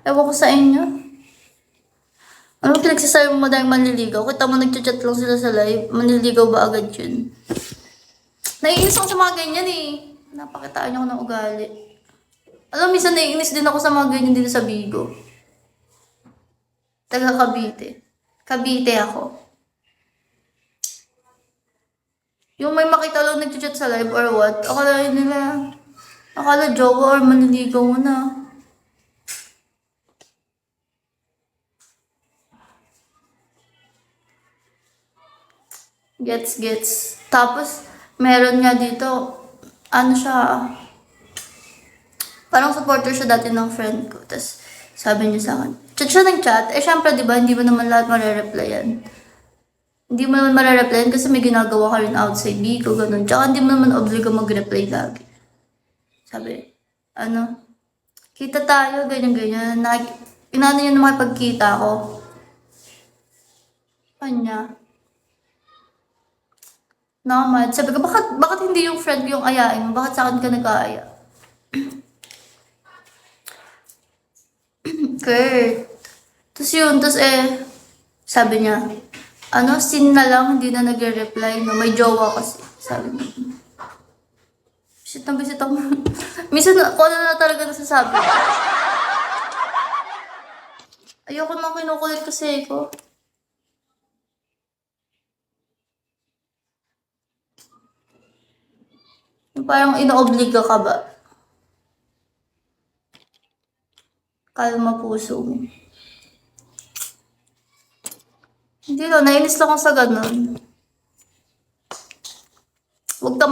Ewan ko sa inyo. Ano pinagsasabi mo dahil manliligaw? Kita mo nagchat-chat lang sila sa live. Manliligaw ba agad yun? Naiinis ako sa mga ganyan eh. Napakitaan niyo ako ng ugali. Alam, minsan naiinis din ako sa mga ganyan dito sa Bigo. Taga Cavite. Cavite ako. Yung may makita lang nagchat sa live or what, akala jowa or manliligaw mo na. Gets. Tapos, meron nga dito, ano siya, parang supporter siya dati ng friend ko. Tapos, sabi niya sa akin, chat siya ng chat. Eh, syempre, di ba, hindi mo naman lahat marireplyan. Hindi mo naman marireplyan kasi may ginagawa ka rin outside Bigo, ganun. Tsaka hindi mo naman obligo mag-reply lagi. Sabi, kita tayo, ganyan. Inano niya na makipagkita ko. Kanya. Naman. Sabi ko, bakit hindi yung friend ko yung ayain mo? Bakit sa akin ka nag-aaya? Kurt. Tapos sabi niya, sin na lang, hindi na nagre-reply, no? May jowa kasi. Sabi niya. Bisit ako. Minsan, ako na talaga nasasabi. Ayoko nang kinukulit kasi ko. Yung parang inoobliga ka ba? Kalma puso mo. Hindi lang, nainis lang ako sa ganun. Huwag ka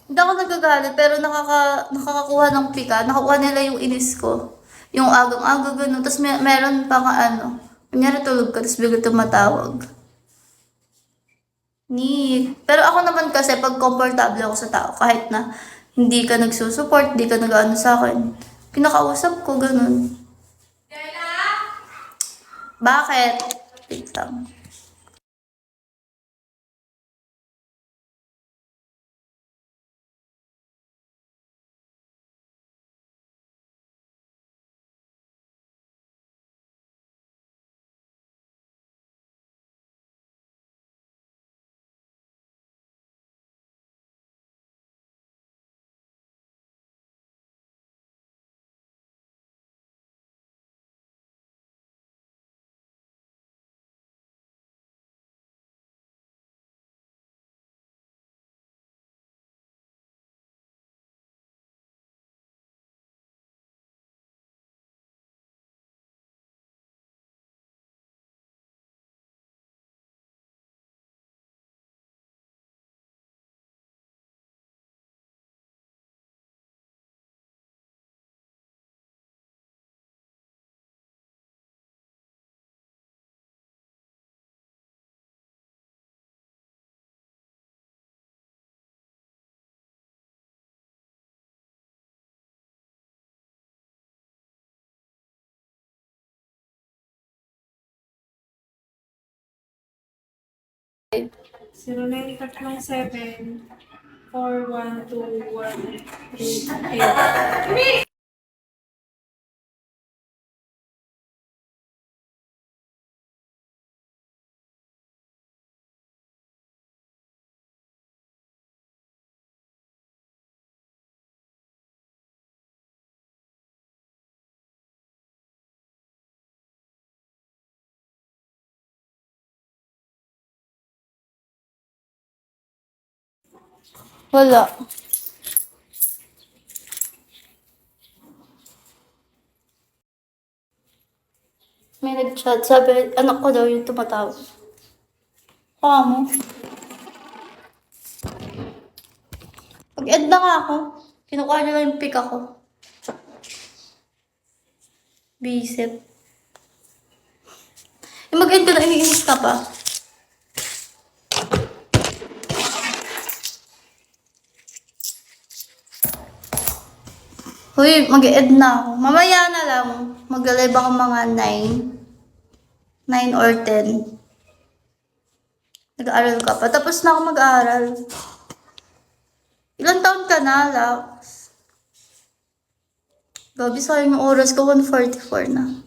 Hindi ako nagagalit, pero nakakakuha ng pika. Nakukuha nila yung inis ko. Yung agang-aga ganun. Tapos meron pa nga kunyari tulog ka, tapos bigla tumatawag. Neat. Pero ako naman kasi, pag komportable ako sa tao, kahit na hindi ka nagsusupport, hindi ka nag-ano sa akin, pinakausap ko, ganun. Bakit? Wait lang. Zero nine tatlong 7 4 1 2 1 3 8. Wala. May nag-chat, sabi, anak ko daw yung tumatawag. Mo. Pag-end na nga ako. Kinukuha niya lang yung pick ako. Bisip. Mag-end ka na, iniinis ka pa. Uy, mag-end na ako. Mamaya na lang. Mag-live ako mga 9. 9 or 10. Nag-aaral ka pa. Tapos na ako mag-aaral. Ilang taon ka na, Lax? Gabi, sayang yung oras ko, 1:44 na.